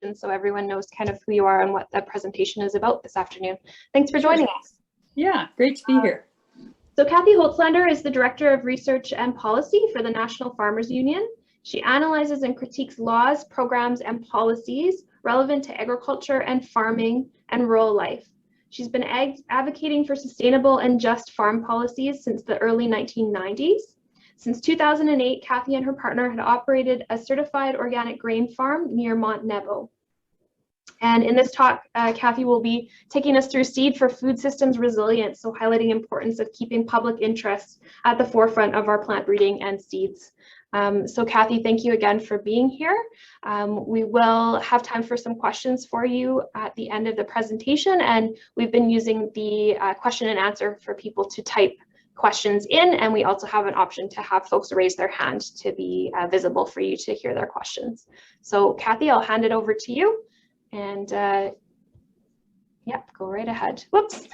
introduction so everyone knows kind of who you are and what the presentation is about this afternoon. Thanks for joining us. Yeah, great to be here. So Cathy Holtslander is the Director of Research and Policy for the National Farmers Union. She analyzes and critiques laws, programs, and policies relevant to agriculture and farming and rural life. She's been advocating for sustainable and just farm policies since the early 1990s. Since 2008, Cathy and her partner had operated a certified organic grain farm near Mont Nebo. And in this talk, Cathy will be taking us through seed for food systems resilience, so highlighting importance of keeping public interest at the forefront of our plant breeding and seeds. So Cathy, thank you again for being here. We will have time for some questions for you at the end of the presentation, and we've been using the question and answer for people to type questions in, and we also have an option to have folks raise their hand to be visible for you to hear their questions. So Cathy, I'll hand it over to you, and yeah, go right ahead. Whoops.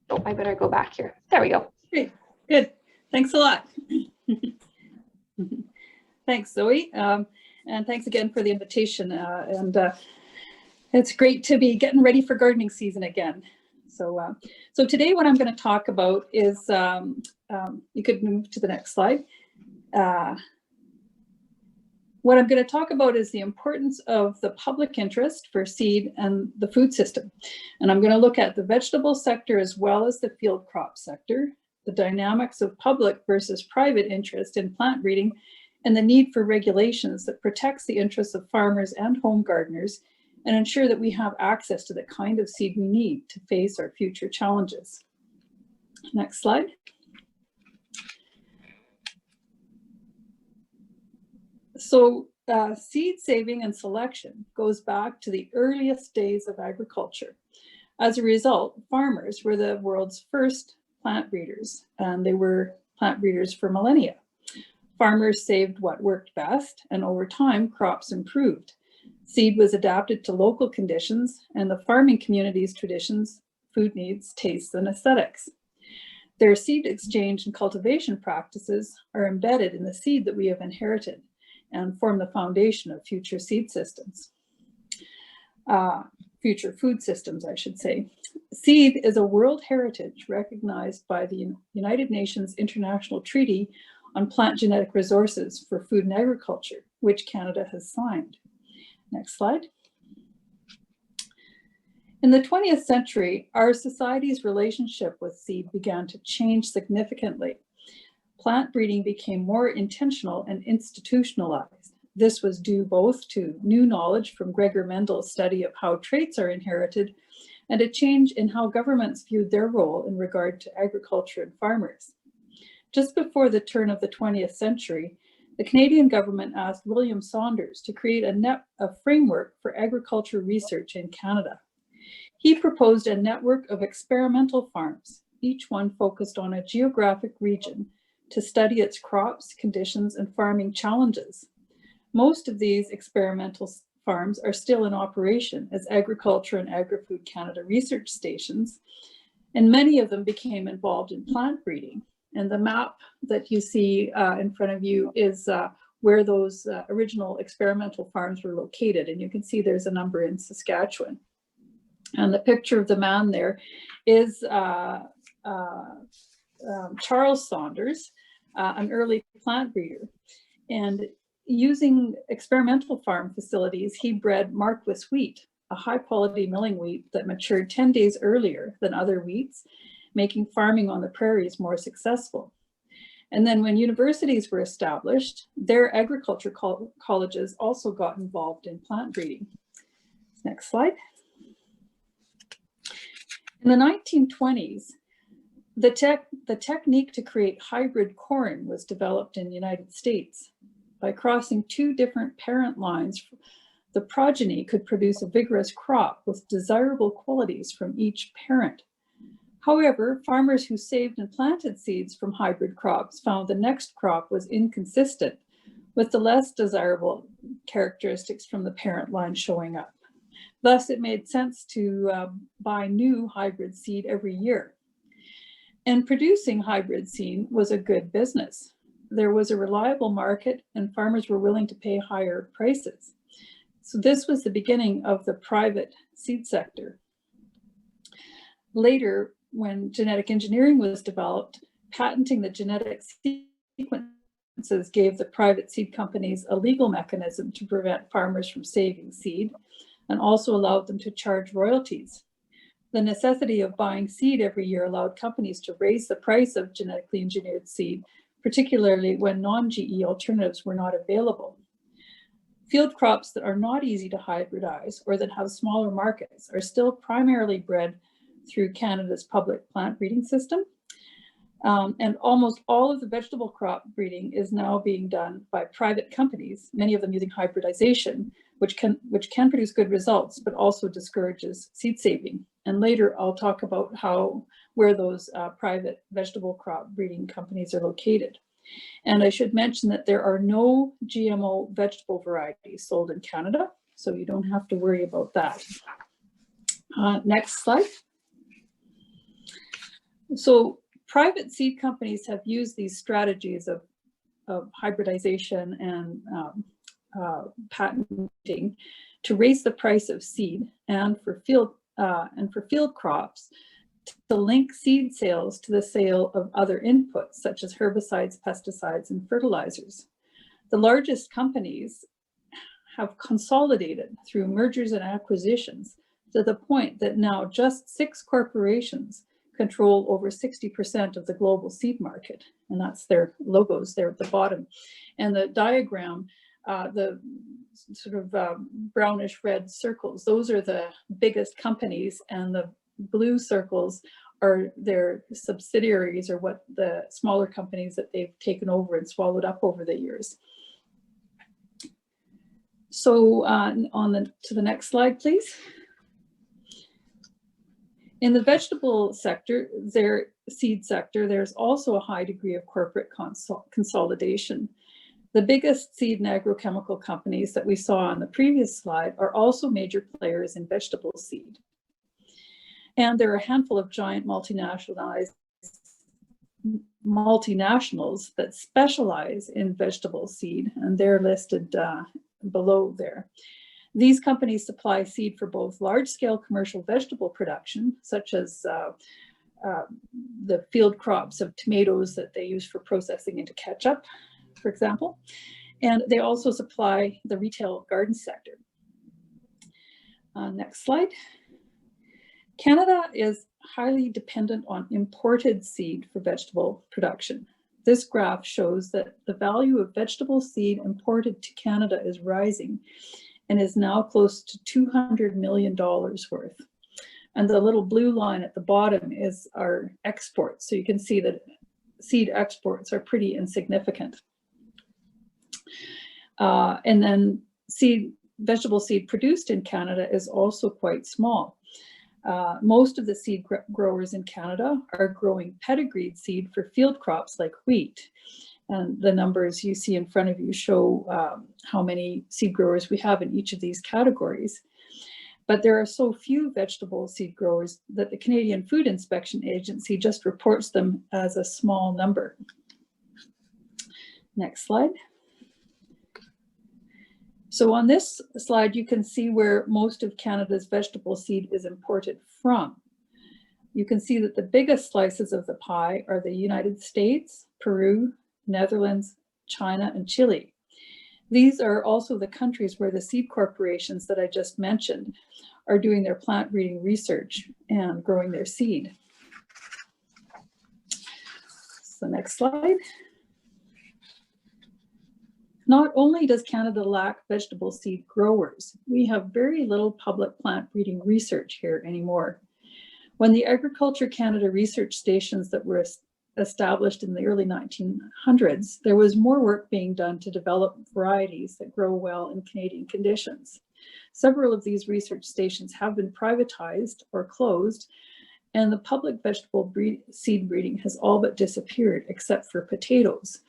Oh, I better go back here. There we go. Great, good. Thanks a lot. Thanks, Zoe, and thanks again for the invitation. It's great to be getting ready for gardening season again. So today what I'm going to talk about is, you could move to the next slide. What I'm going to talk about is the importance of the public interest for seed and the food system. And I'm going to look at the vegetable sector as well as the field crop sector, the dynamics of public versus private interest in plant breeding, and the need for regulations that protects the interests of farmers and home gardeners and ensure that we have access to the kind of seed we need to face our future challenges. Next slide. So seed saving and selection goes back to the earliest days of agriculture. As a result, farmers were the world's first plant breeders, and they were plant breeders for millennia. Farmers saved what worked best, and over time, crops improved. Seed was adapted to local conditions and the farming community's traditions, food needs, tastes, and aesthetics. Their seed exchange and cultivation practices are embedded in the seed that we have inherited and form the foundation of future seed systems. Future food systems, I should say. Seed is a world heritage recognized by the United Nations International Treaty on Plant Genetic Resources for Food and Agriculture, which Canada has signed. Next slide. In the 20th century, our society's relationship with seed began to change significantly. Plant breeding became more intentional and institutionalized. This was due both to new knowledge from Gregor Mendel's study of how traits are inherited and a change in how governments viewed their role in regard to agriculture and farmers. Just before the turn of the 20th century, the Canadian government asked William Saunders to create a framework for agriculture research in Canada. He proposed a network of experimental farms, each one focused on a geographic region to study its crops, conditions, and farming challenges. Most of these experimental farms are still in operation as Agriculture and Agri-Food Canada research stations, and many of them became involved in plant breeding. And the map that you see in front of you is where those original experimental farms were located. And you can see there's a number in Saskatchewan. And the picture of the man there is Charles Saunders, an early plant breeder. And using experimental farm facilities, he bred Marquis wheat, a high quality milling wheat that matured 10 days earlier than other wheats, making farming on the prairies more successful. And then when universities were established, their agriculture colleges also got involved in plant breeding. Next slide. In the 1920s, the technique to create hybrid corn was developed in the United States. By crossing two different parent lines, the progeny could produce a vigorous crop with desirable qualities from each parent. However, farmers who saved and planted seeds from hybrid crops found the next crop was inconsistent, with the less desirable characteristics from the parent line showing up. Thus, it made sense to buy new hybrid seed every year. And producing hybrid seed was a good business. There was a reliable market and farmers were willing to pay higher prices. So this was the beginning of the private seed sector. Later, when genetic engineering was developed, patenting the genetic sequences gave the private seed companies a legal mechanism to prevent farmers from saving seed, and also allowed them to charge royalties. The necessity of buying seed every year allowed companies to raise the price of genetically engineered seed, particularly when non-GE alternatives were not available. Field crops that are not easy to hybridize or that have smaller markets are still primarily bred through Canada's public plant breeding system. And almost all of the vegetable crop breeding is now being done by private companies, many of them using hybridization, which can produce good results, but also discourages seed saving. And later I'll talk about where those private vegetable crop breeding companies are located. And I should mention that there are no GMO vegetable varieties sold in Canada, so you don't have to worry about that. Next slide. So private seed companies have used these strategies of hybridization and patenting to raise the price of seed and for field crops to link seed sales to the sale of other inputs such as herbicides, pesticides, and fertilizers. The largest companies have consolidated through mergers and acquisitions to the point that now just 6 corporations control over 60% of the global seed market, and that's their logos there at the bottom. And the diagram, the sort of brownish red circles, those are the biggest companies, and the blue circles are their subsidiaries, or what the smaller companies that they've taken over and swallowed up over the years. So to the next slide, please. In the vegetable sector, seed sector, there's also a high degree of corporate consolidation. The biggest seed and agrochemical companies that we saw on the previous slide are also major players in vegetable seed. And there are a handful of giant multinationals that specialize in vegetable seed, and they're listed below there. These companies supply seed for both large-scale commercial vegetable production, such as the field crops of tomatoes that they use for processing into ketchup, for example. And they also supply the retail garden sector. Next slide. Canada is highly dependent on imported seed for vegetable production. This graph shows that the value of vegetable seed imported to Canada is rising and is now close to $200 million worth. And the little blue line at the bottom is our exports. So you can see that seed exports are pretty insignificant. And then vegetable seed produced in Canada is also quite small. Most of the seed growers in Canada are growing pedigreed seed for field crops like wheat. And the numbers you see in front of you show how many seed growers we have in each of these categories. But there are so few vegetable seed growers that the Canadian Food Inspection Agency just reports them as a small number. Next slide. So on this slide, you can see where most of Canada's vegetable seed is imported from. You can see that the biggest slices of the pie are the United States, Peru, Netherlands, China, and Chile. These are also the countries where the seed corporations that I just mentioned are doing their plant breeding research and growing their seed. So next slide. Not only does Canada lack vegetable seed growers, we have very little public plant breeding research here anymore. When the Agriculture Canada research stations that were established in the early 1900s, there was more work being done to develop varieties that grow well in Canadian conditions. Several of these research stations have been privatized or closed, and the public vegetable seed breeding has all but disappeared except for potatoes.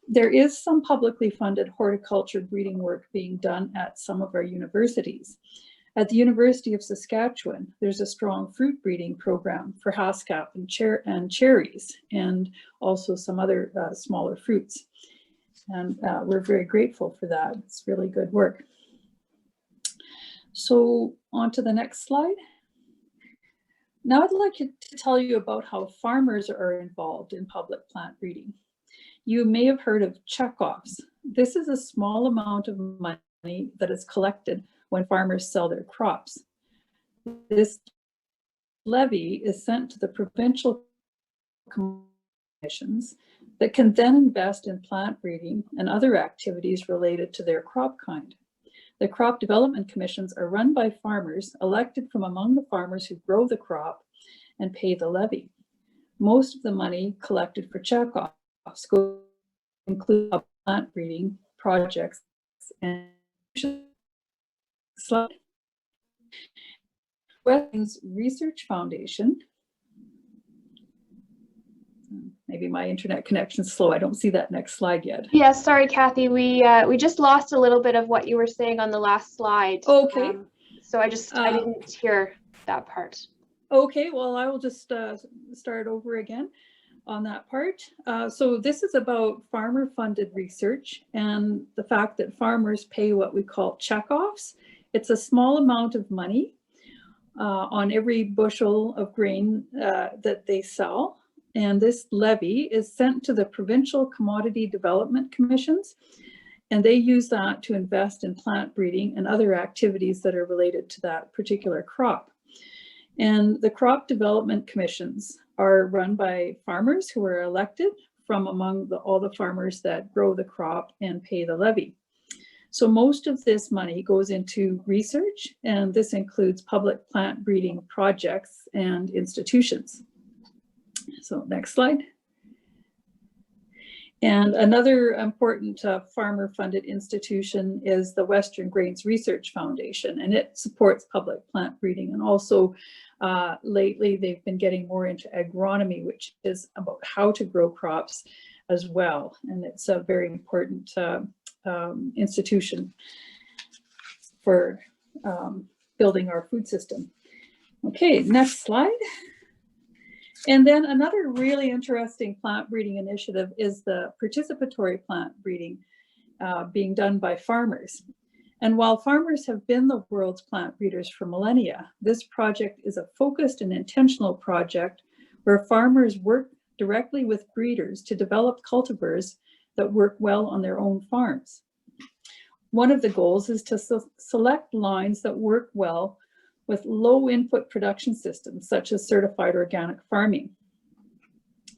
There is some publicly funded horticulture breeding work being done at some of our universities. At the University of Saskatchewan, there's a strong fruit breeding program for haskap and cherries, and also some other smaller fruits. And we're very grateful for that. It's really good work. So on to the next slide. Now I'd like to tell you about how farmers are involved in public plant breeding. You may have heard of checkoffs. This is a small amount of money that is collected when farmers sell their crops. This levy is sent to the provincial commissions that can then invest in plant breeding and other activities related to their crop kind. The crop development commissions are run by farmers elected from among the farmers who grow the crop and pay the levy. Most of the money collected for checkoffs include plant breeding projects and West's Research Foundation. Maybe my internet connection's slow. I don't see that next slide yet. Yeah, sorry, Cathy. We just lost a little bit of what you were saying on the last slide. Okay. So I didn't hear that part. Okay, well, I will just start over again on that part. So this is about farmer-funded research and the fact that farmers pay what we call checkoffs. It's a small amount of money on every bushel of grain that they sell. And this levy is sent to the provincial commodity development commissions, and they use that to invest in plant breeding and other activities that are related to that particular crop. And the crop development commissions are run by farmers who are elected from among all the farmers that grow the crop and pay the levy. So most of this money goes into research, and this includes public plant breeding projects and institutions. So next slide. And another important farmer-funded institution is the Western Grains Research Foundation, and it supports public plant breeding. And also lately, they've been getting more into agronomy, which is about how to grow crops as well. And it's a very important institution for building our food system. Okay, next slide. And then another really interesting plant breeding initiative is the participatory plant breeding being done by farmers. And while farmers have been the world's plant breeders for millennia, this project is a focused and intentional project where farmers work directly with breeders to develop cultivars that work well on their own farms. One of the goals is to select lines that work well with low input production systems, such as certified organic farming.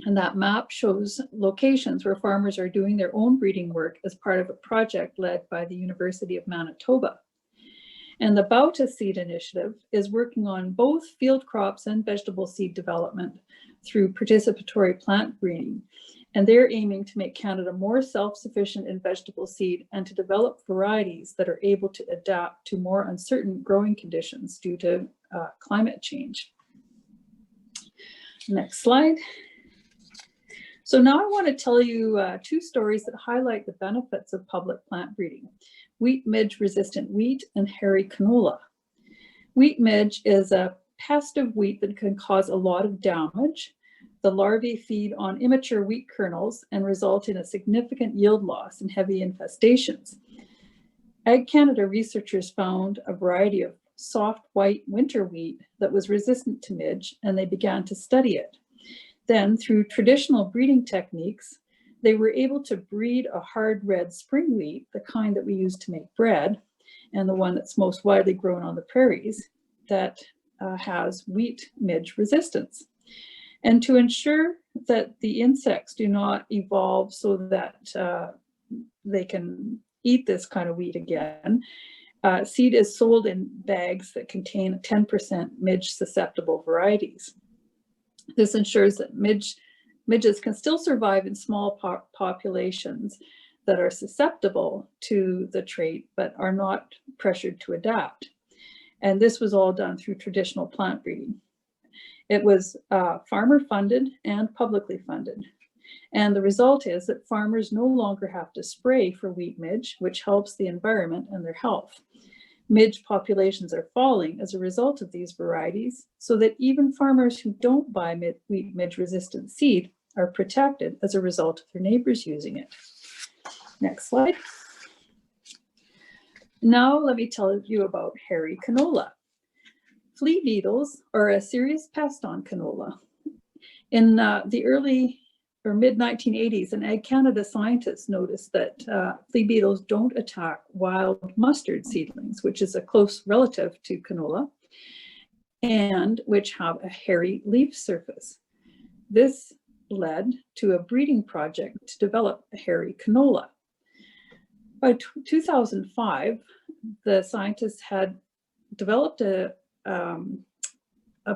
And that map shows locations where farmers are doing their own breeding work as part of a project led by the University of Manitoba. And the Bauta Seed Initiative is working on both field crops and vegetable seed development through participatory plant breeding. And they're aiming to make Canada more self-sufficient in vegetable seed and to develop varieties that are able to adapt to more uncertain growing conditions due to climate change. Next slide. So now I want to tell you two stories that highlight the benefits of public plant breeding: wheat midge resistant wheat and hairy canola. Wheat midge is a pest of wheat that can cause a lot of damage. The larvae feed on immature wheat kernels and result in a significant yield loss and heavy infestations. Ag Canada researchers found a variety of soft white winter wheat that was resistant to midge, and they began to study it. Then, through traditional breeding techniques, they were able to breed a hard red spring wheat, the kind that we use to make bread, and the one that's most widely grown on the prairies, that has wheat midge resistance. And to ensure that the insects do not evolve so that they can eat this kind of wheat again, seed is sold in bags that contain 10% midge susceptible varieties. This ensures that midges can still survive in small populations that are susceptible to the trait but are not pressured to adapt. And this was all done through traditional plant breeding. It was farmer funded and publicly funded. And the result is that farmers no longer have to spray for wheat midge, which helps the environment and their health. Midge populations are falling as a result of these varieties, so that even farmers who don't buy wheat midge resistant seed are protected as a result of their neighbors using it. Next slide. Now let me tell you about hairy canola. Flea beetles are a serious pest on canola. In the early or mid-1980s, an Ag Canada scientist noticed that flea beetles don't attack wild mustard seedlings, which is a close relative to canola, and which have a hairy leaf surface. This led to a breeding project to develop a hairy canola. By 2005, the scientists had developed a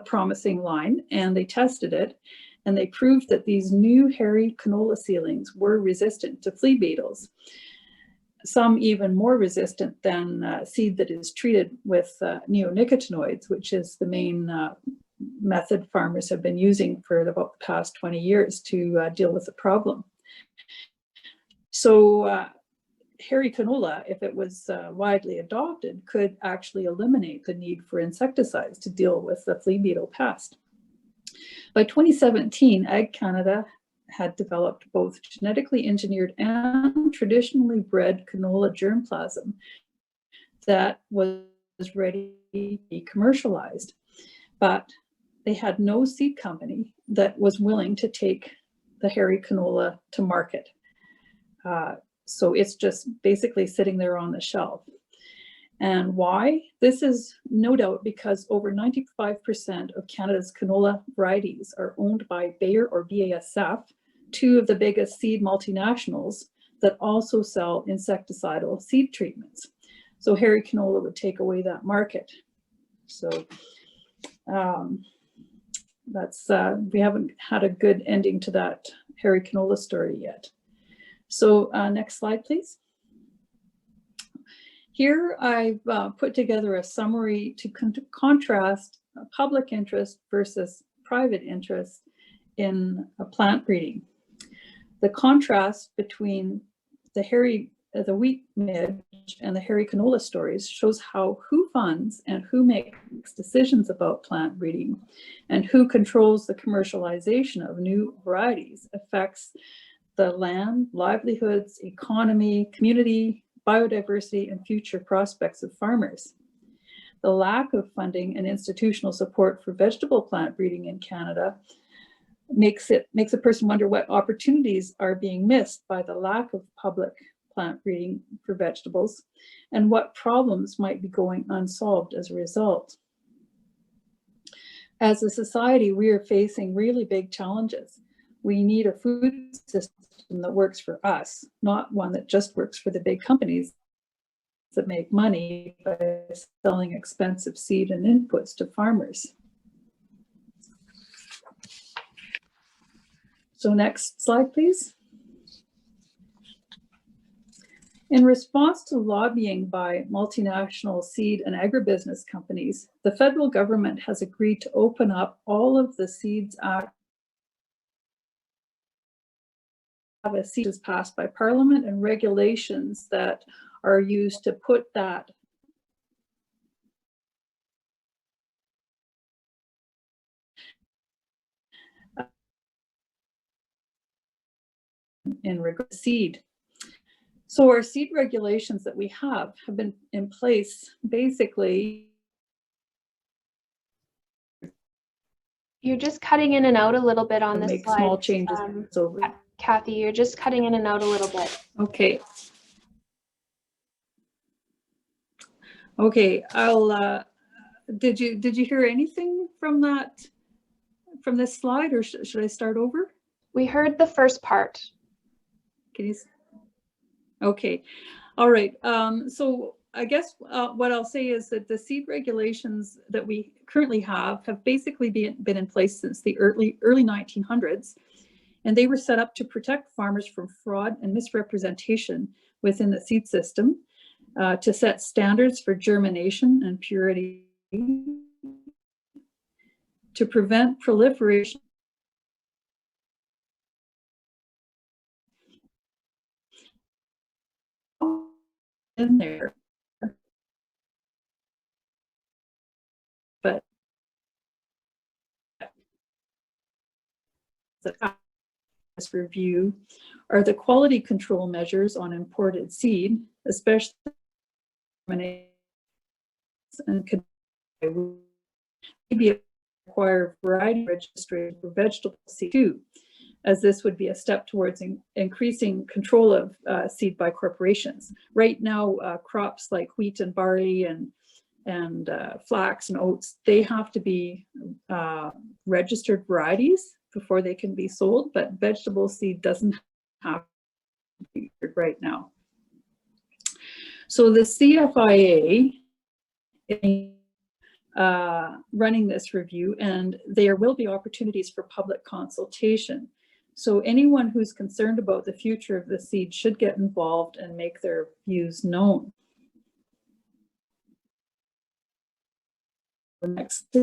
promising line, and they tested it, and they proved that these new hairy canola seedlings were resistant to flea beetles, some even more resistant than seed that is treated with neonicotinoids, which is the main method farmers have been using for about the past 20 years to deal with the problem. So hairy canola, if it was widely adopted, could actually eliminate the need for insecticides to deal with the flea beetle pest. By 2017, Ag Canada had developed both genetically engineered and traditionally bred canola germplasm that was ready to be commercialized. But they had no seed company that was willing to take the hairy canola to market. So it's just basically sitting there on the shelf. And why? This is no doubt because over 95% of Canada's canola varieties are owned by Bayer or BASF, two of the biggest seed multinationals that also sell insecticidal seed treatments. So hairy canola would take away that market. So we haven't had a good ending to that hairy canola story yet. So next slide, please. Here I've put together a summary to contrast public interest versus private interest in plant breeding. The contrast between the wheat midge and the hairy canola stories shows how who funds and who makes decisions about plant breeding and who controls the commercialization of new varieties affects the land, livelihoods, economy, community, biodiversity, and future prospects of farmers. The lack of funding and institutional support for vegetable plant breeding in Canada makes a person wonder what opportunities are being missed by the lack of public plant breeding for vegetables and what problems might be going unsolved as a result. As a society, we are facing really big challenges. We need a food system that works for us, not one that just works for the big companies that make money by selling expensive seed and inputs to farmers. So next slide, please. In response to lobbying by multinational seed and agribusiness companies, the federal government has agreed to open up all of the Seeds Act a seed is passed by Parliament and regulations that are used to put that in regard to seed. So our seed regulations that we have been in place basically. You're just cutting in and out a little bit on this make slide. Small changes over. Cathy, you're just cutting in and out a little bit. Okay. Okay, I'll did you hear anything from this slide, or should I start over? We heard the first part. Can you? Okay. All right. So I guess what I'll say is that the seed regulations that we currently have basically been in place since the early 1900s. And they were set up to protect farmers from fraud and misrepresentation within the seed system, to set standards for germination and purity, to prevent proliferation in there. But this review are the quality control measures on imported seed, especially and could maybe require variety registration for vegetable seed too, as this would be a step towards increasing control of seed by corporations. Right now, crops like wheat and barley and flax and oats, they have to be registered varieties before they can be sold, but vegetable seed doesn't have to be right now. So the CFIA is running this review, and there will be opportunities for public consultation. So anyone who's concerned about the future of the seed should get involved and make their views known. Next.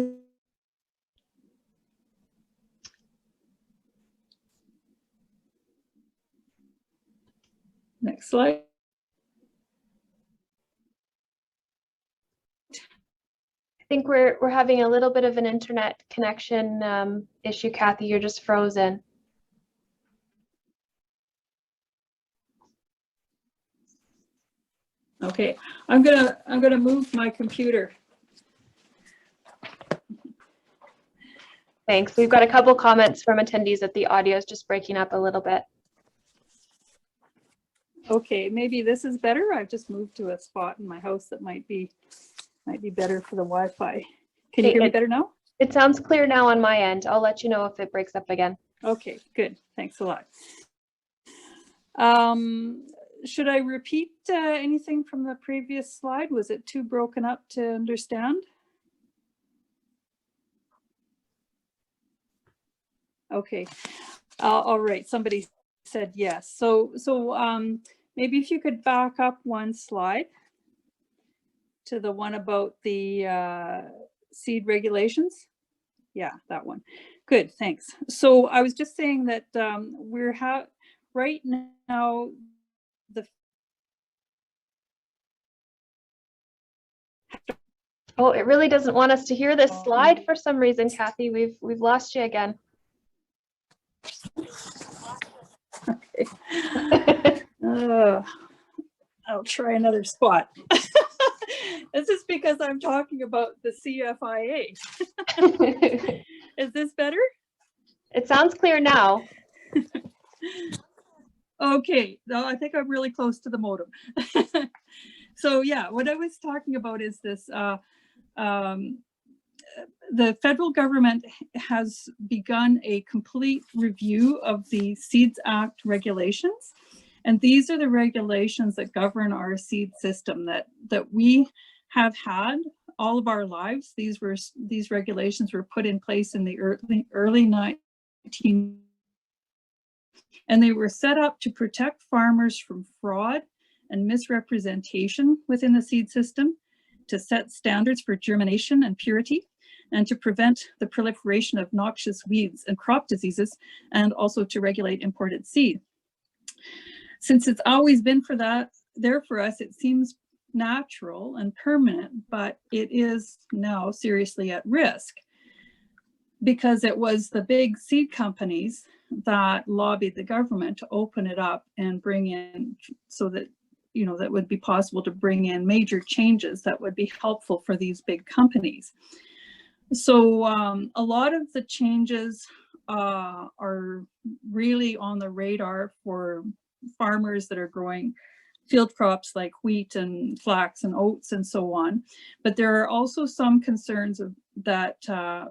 Next slide. I think we're having a little bit of an internet connection issue, Cathy. You're just frozen. Okay, I'm gonna move my computer. Thanks. We've got a couple comments from attendees that the audio is just breaking up a little bit. Okay, maybe this is better. I've just moved to a spot in my house that might be better for the Wi-Fi. Can you hear me better now? It sounds clear now on my end. I'll let you know if it breaks up again. Okay, good. Thanks a lot. Should I repeat anything from the previous slide? Was it too broken up to understand? Okay, all right, somebody said yes. So maybe if you could back up one slide to the one about the seed regulations. Yeah, that one. Good, thanks. So I was just saying that we're right now the Oh, it really doesn't want us to hear this slide for some reason, Cathy. We've lost you again. Okay. I'll try another spot. This is because I'm talking about the CFIA. Is this better? It sounds clear now. Okay, no, I think I'm really close to the modem. So yeah, what I was talking about is this, the federal government has begun a complete review of the Seeds Act regulations. And these are the regulations that govern our seed system that we have had all of our lives. These regulations were put in place in the early 19, and they were set up to protect farmers from fraud and misrepresentation within the seed system, to set standards for germination and purity, and to prevent the proliferation of noxious weeds and crop diseases, and also to regulate imported seed. Since it's always been there for us, it seems natural and permanent, but it is now seriously at risk, because it was the big seed companies that lobbied the government to open it up and bring in, so that, you know, that would be possible to bring in major changes that would be helpful for these big companies. So a lot of the changes are really on the radar for farmers that are growing field crops like wheat and flax and oats and so on. But there are also some concerns that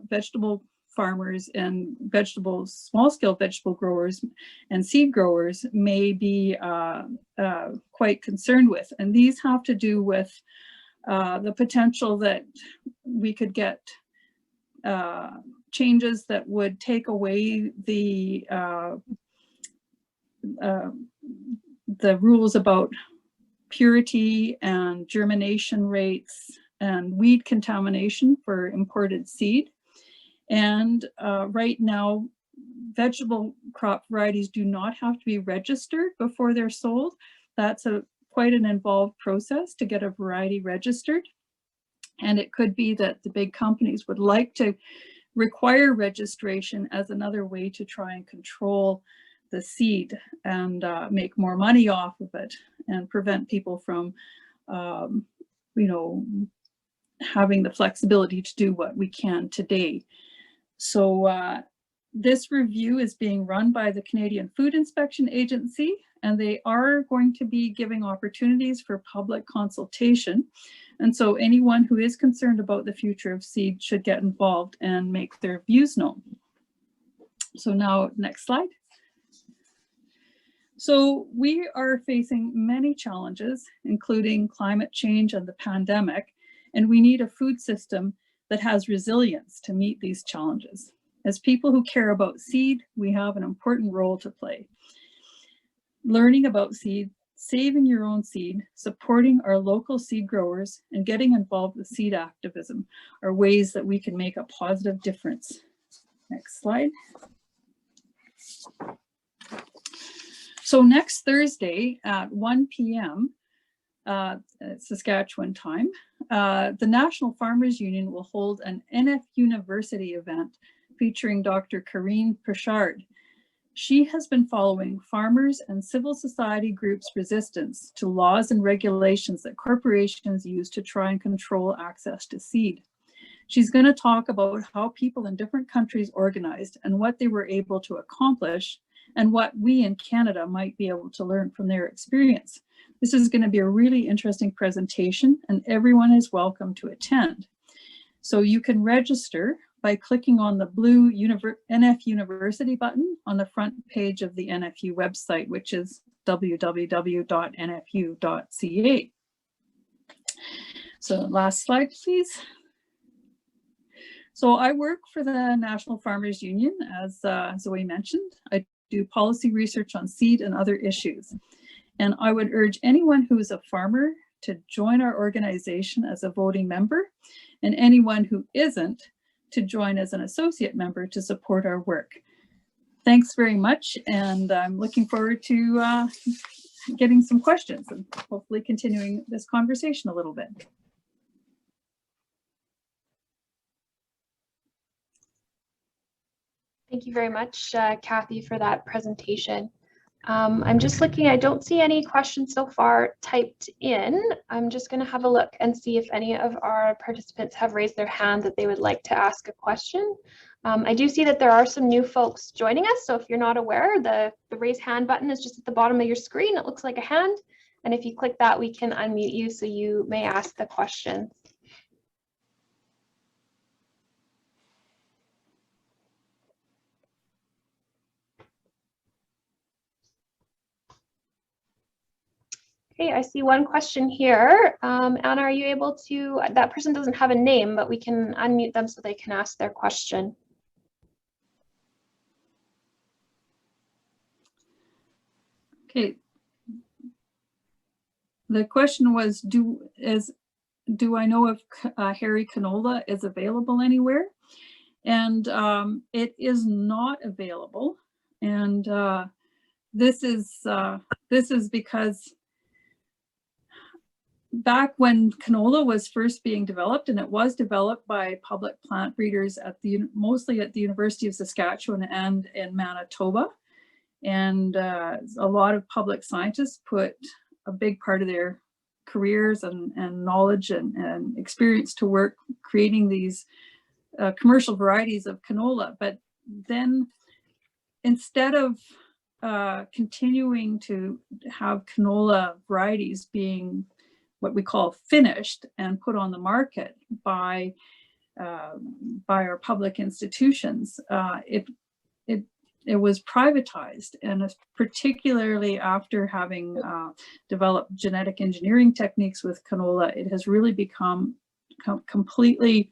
vegetable farmers and small-scale vegetable growers and seed growers may be quite concerned with. And these have to do with the potential that we could get changes that would take away the rules about purity and germination rates and weed contamination for imported seed. And right now, vegetable crop varieties do not have to be registered before they're sold. That's quite an involved process to get a variety registered. And it could be that the big companies would like to require registration as another way to try and control the seed and make more money off of it, and prevent people from you know, having the flexibility to do what we can today. So this review is being run by the Canadian Food Inspection Agency, and they are going to be giving opportunities for public consultation. And so anyone who is concerned about the future of seed should get involved and make their views known. So now, next slide. So we are facing many challenges, including climate change and the pandemic, and we need a food system that has resilience to meet these challenges. As people who care about seed, we have an important role to play. Learning about seed, saving your own seed, supporting our local seed growers, and getting involved with seed activism are ways that we can make a positive difference. Next slide. So next Thursday at 1 p.m. Saskatchewan time, the National Farmers Union will hold an NFU University event featuring Dr. Karine Prichard. She has been following farmers and civil society groups' resistance to laws and regulations that corporations use to try and control access to seed. She's going to talk about how people in different countries organized and what they were able to accomplish, and what we in Canada might be able to learn from their experience. This is going to be a really interesting presentation, and everyone is welcome to attend. So you can register by clicking on the blue NF University button on the front page of the NFU website, which is www.nfu.ca. So last slide, please. So I work for the National Farmers Union, as Zoe mentioned. I do policy research on seed and other issues. And I would urge anyone who is a farmer to join our organization as a voting member, and anyone who isn't to join as an associate member to support our work. Thanks very much, and I'm looking forward to getting some questions and hopefully continuing this conversation a little bit. Thank you very much, Cathy, for that presentation. I'm just looking, I don't see any questions so far typed in. I'm just going to have a look and see if any of our participants have raised their hand that they would like to ask a question. I do see that there are some new folks joining us, so if you're not aware, the raise hand button is just at the bottom of your screen. It looks like a hand, and if you click that, we can unmute you so you may ask the question. Okay, I see one question here. Anna, are you able to, that person doesn't have a name, but we can unmute them so they can ask their question. Okay. The question was, do I know if hairy canola is available anywhere? And it is not available. And this is because back when canola was first being developed, and it was developed by public plant breeders at mostly at the University of Saskatchewan and in Manitoba, and a lot of public scientists put a big part of their careers and knowledge and experience to work creating these commercial varieties of canola. But then instead of continuing to have canola varieties being what we call finished and put on the market by our public institutions, it was privatized, and particularly after having developed genetic engineering techniques with canola, it has really become completely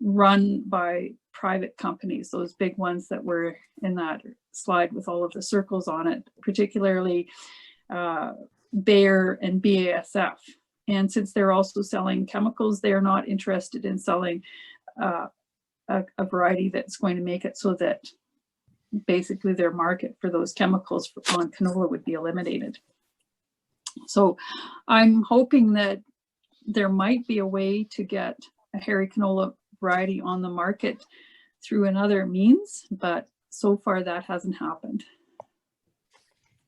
run by private companies, those big ones that were in that slide with all of the circles on it, particularly Bayer and BASF. And since they're also selling chemicals, they're not interested in selling a variety that's going to make it so that basically their market for those chemicals on canola would be eliminated. So I'm hoping that there might be a way to get a hairy canola variety on the market through another means, but so far that hasn't happened.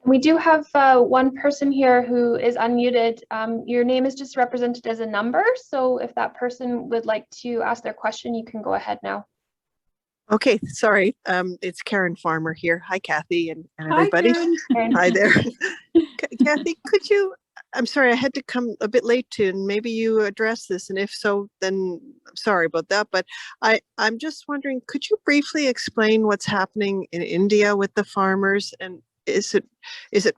We do have one person here who is unmuted. Your name is just represented as a number, so if that person would like to ask their question, you can go ahead now. Okay, sorry. It's Karen Farmer here. Hi, Cathy and Hi, everybody. Karen. Hi there. Cathy, could you, I'm sorry, I had to come a bit late to, and maybe you address this, and if so, then I'm sorry about that, but I'm just wondering, could you briefly explain what's happening in India with the farmers, and is it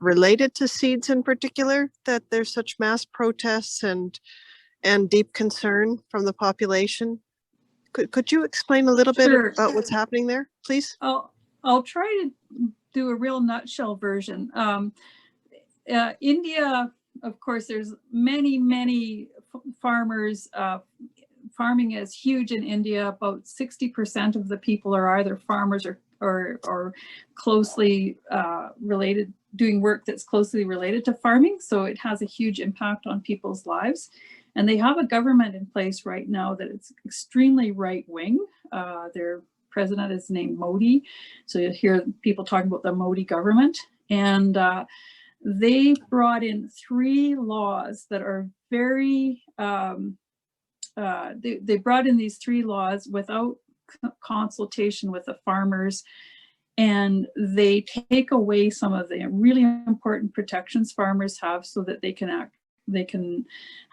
related to seeds in particular that there's such mass protests and deep concern from the population? Could you explain a little bit about what's happening there, please? I'll try to do a real nutshell version. India, of course, there's many farmers. Farming is huge in India. About 60% of the people are either farmers or closely related, doing work that's closely related to farming. So it has a huge impact on people's lives. And they have a government in place right now that is extremely right-wing. Their president is named Modi. So you'll hear people talking about the Modi government. And they brought in 3 laws that are very, they brought in these 3 laws without consultation with the farmers. And they take away some of the really important protections farmers have so that they can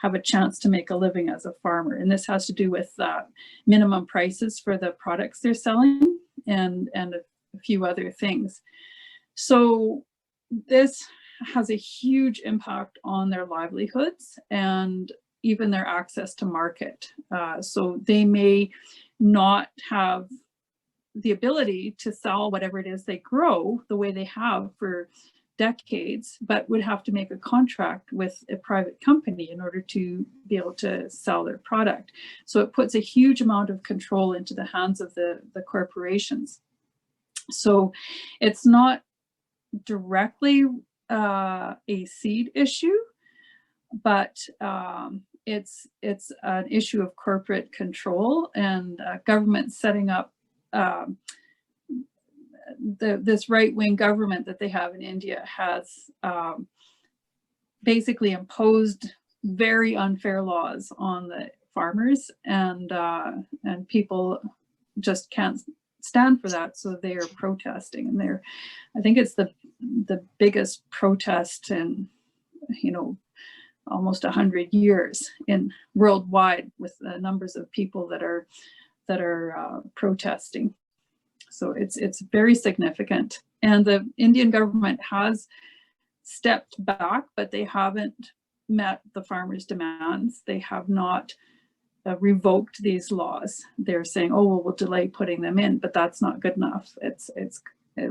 have a chance to make a living as a farmer. And this has to do with minimum prices for the products they're selling and a few other things. So this has a huge impact on their livelihoods and even their access to market. So they may not have the ability to sell whatever it is they grow the way they have for decades, but would have to make a contract with a private company in order to be able to sell their product. So it puts a huge amount of control into the hands of the corporations. So it's not directly a seed issue, but it's an issue of corporate control and government setting up this right-wing government that they have in India has basically imposed very unfair laws on the farmers, and people just can't stand for that, so they are protesting. And I think it's the biggest protest in almost 100 years in worldwide, with the numbers of people that are protesting. So it's very significant. And the Indian government has stepped back, but they haven't met the farmers' demands. They have not revoked these laws. They're saying, oh, well, we'll delay putting them in, but that's not good enough. It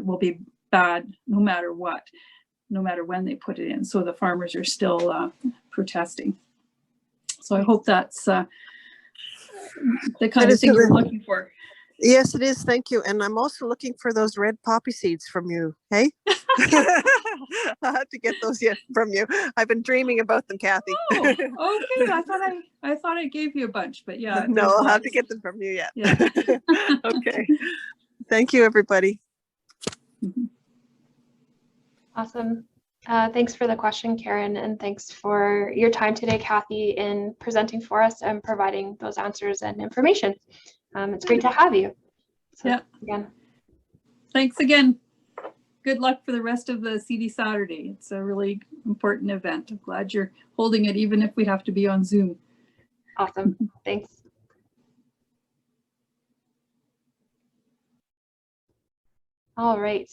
will be bad no matter what, no matter when they put it in. So the farmers are still protesting. So I hope that's the kind of thing you're looking for. Yes, it is. Thank you. And I'm also looking for those red poppy seeds from you. Hey, I'll have to get those from you. I've been dreaming about them, Cathy. Oh, okay. I thought I gave you a bunch, but yeah. No, I'll have to get them from you yet. Yeah. Okay. Thank you, everybody. Awesome. Thanks for the question, Karen, and thanks for your time today, Cathy, in presenting for us and providing those answers and information. It's great to have you. So, yeah. Again. Thanks again. Good luck for the rest of the CD Saturday. It's a really important event. I'm glad you're holding it, even if we have to be on Zoom. Awesome. Thanks. All right.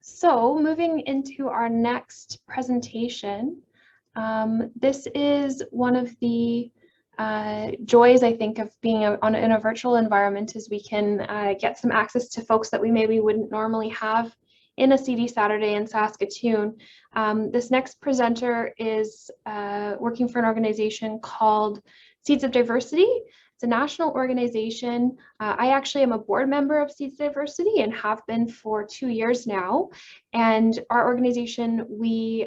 So moving into our next presentation, this is one of the joys, I think, of being in a virtual environment, is we can get some access to folks that we maybe wouldn't normally have in a CD Saturday in Saskatoon. This next presenter is working for an organization called Seeds of Diversity. It's a national organization. I actually am a board member of Seeds Diversity and have been for 2 years now. And our organization, we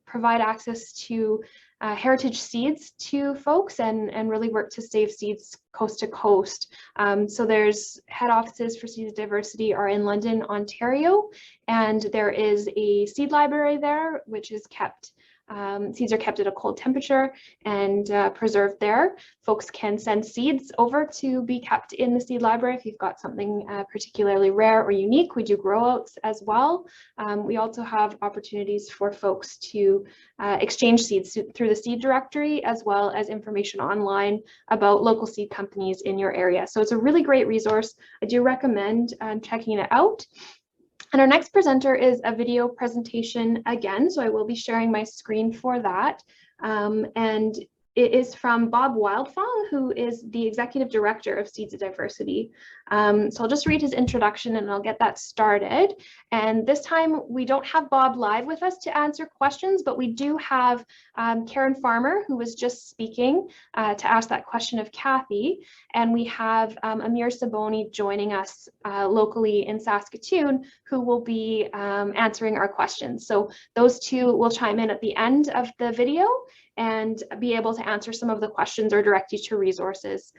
provide access to heritage seeds to folks and really work to save seeds coast to coast. So there's head offices for Seeds Diversity are in London, Ontario, and there is a seed library there, which is kept seeds are kept at a cold temperature and preserved there. Folks can send seeds over to be kept in the seed library if you've got something particularly rare or unique. We do grow outs as well. We also have opportunities for folks to exchange seeds through the seed directory, as well as information online about local seed companies in your area. So it's a really great resource. I do recommend checking it out. And our next presenter is a video presentation again, so I will be sharing my screen for that. And it is from Bob Wildfong, who is the Executive Director of Seeds of Diversity. So I'll just read his introduction and I'll get that started. And this time we don't have Bob live with us to answer questions, but we do have Karen Farmer, who was just speaking to ask that question of Cathy. And we have Amir Saboni joining us locally in Saskatoon, who will be answering our questions. So those two will chime in at the end of the video and be able to answer some of the questions or direct you to resources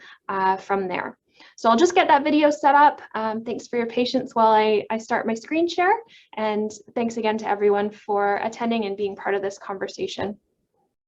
from there. So I'll just get that video set up. Thanks for your patience while I start my screen share. And thanks again to everyone for attending and being part of this conversation.